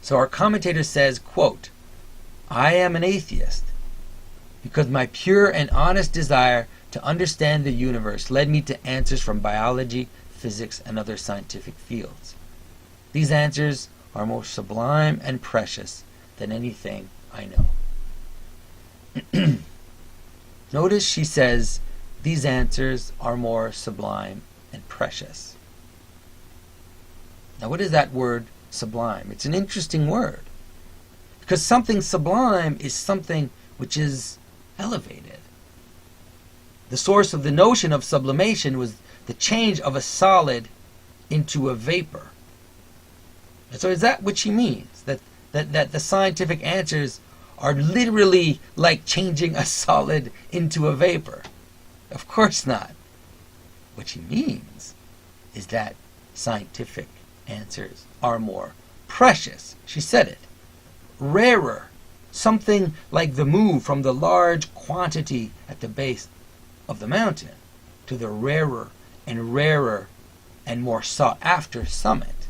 So our commentator says, quote, "I am an atheist because my pure and honest desire to understand the universe led me to answers from biology, physics, and other scientific fields. These answers are more sublime and precious than anything I know." Notice she says, these answers are more sublime and precious. Now what is that word sublime? It's an interesting word, because something sublime is something which is elevated. The source of the notion of sublimation was the change of a solid into a vapor. And so is that what she means? That the scientific answers are literally like changing a solid into a vapor? Of course not. What she means is that scientific answers are more precious. She said it. Rarer. Something like the move from the large quantity at the base of the mountain to the rarer and more sought after summit.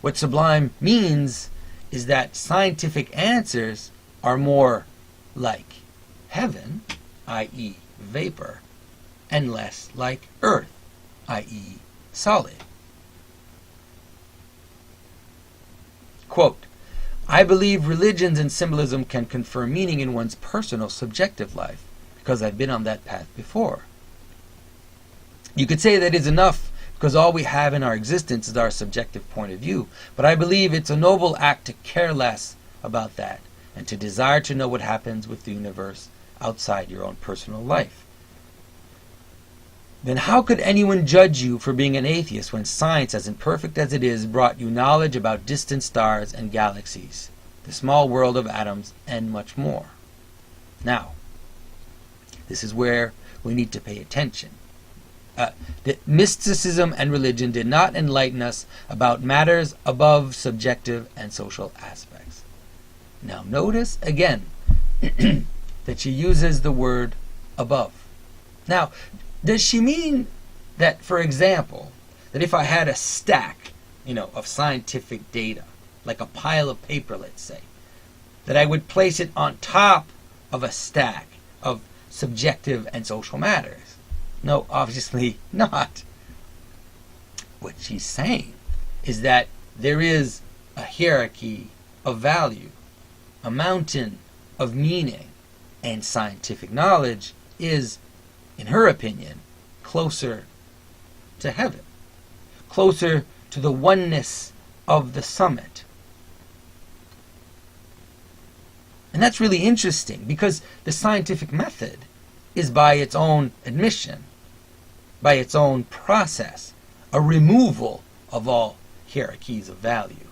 What sublime means is that scientific answers are more like heaven, i.e. vapor, and less like earth, i.e. solid. Quote, "I believe religions and symbolism can confer meaning in one's personal subjective life, because I've been on that path before. You could say that is enough, because all we have in our existence is our subjective point of view, but I believe it's a noble act to care less about that, and to desire to know what happens with the universe outside your own personal life. Then how could anyone judge you for being an atheist when science, as imperfect as it is, brought you knowledge about distant stars and galaxies, the small world of atoms, and much more?" Now, this is where we need to pay attention. That mysticism and religion did not enlighten us about matters above subjective and social aspects. Now notice again that she uses the word above. Now, does she mean that, for example, that if I had a stack, of scientific data, like a pile of paper, let's say, that I would place it on top of a stack of subjective and social matters? No, obviously not. What she's saying is that there is a hierarchy of value, a mountain of meaning, and scientific knowledge is, in her opinion, closer to heaven, closer to the oneness of the summit. And that's really interesting, because the scientific method is, by its own admission, by its own process, a removal of all hierarchies of value.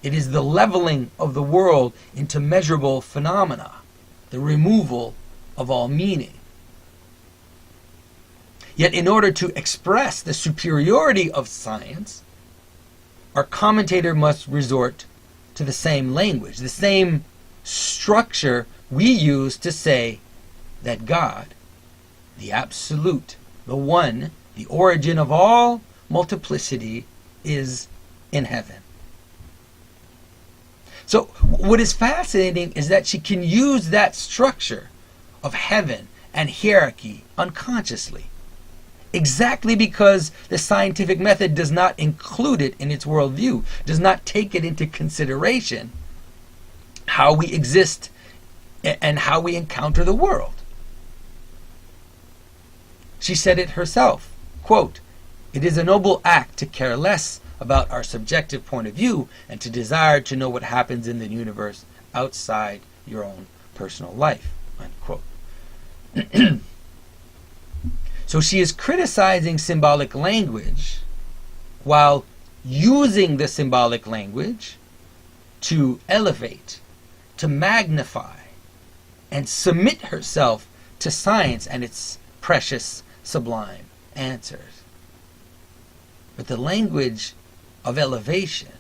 It is the leveling of the world into measurable phenomena, the removal of all meaning. Yet in order to express the superiority of science, our commentator must resort to the same language, the same structure we use to say that God, the absolute, the one, the origin of all multiplicity, is in heaven. So what is fascinating is that she can use that structure of heaven and hierarchy unconsciously, exactly because the scientific method does not include it in its worldview, does not take it into consideration how we exist and how we encounter the world. She said it herself, quote, "It is a noble act to care less about our subjective point of view and to desire to know what happens in the universe outside your own personal life," unquote. So she is criticizing symbolic language while using the symbolic language to elevate, to magnify, and submit herself to science and its precious, sublime answers. But the language of elevation,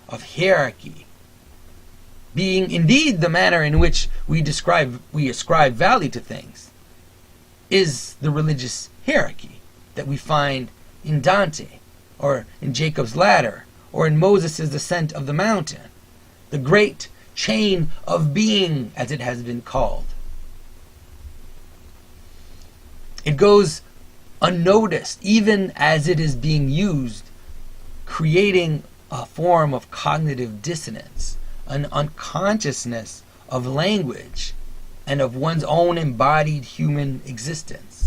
of hierarchy, being indeed the manner in which we ascribe value to things, is the religious hierarchy that we find in Dante, or in Jacob's Ladder, or in Moses' ascent of the mountain, the great chain of being, as it has been called. It goes unnoticed, even as it is being used, creating a form of cognitive dissonance, an unconsciousness of language and of one's own embodied human existence.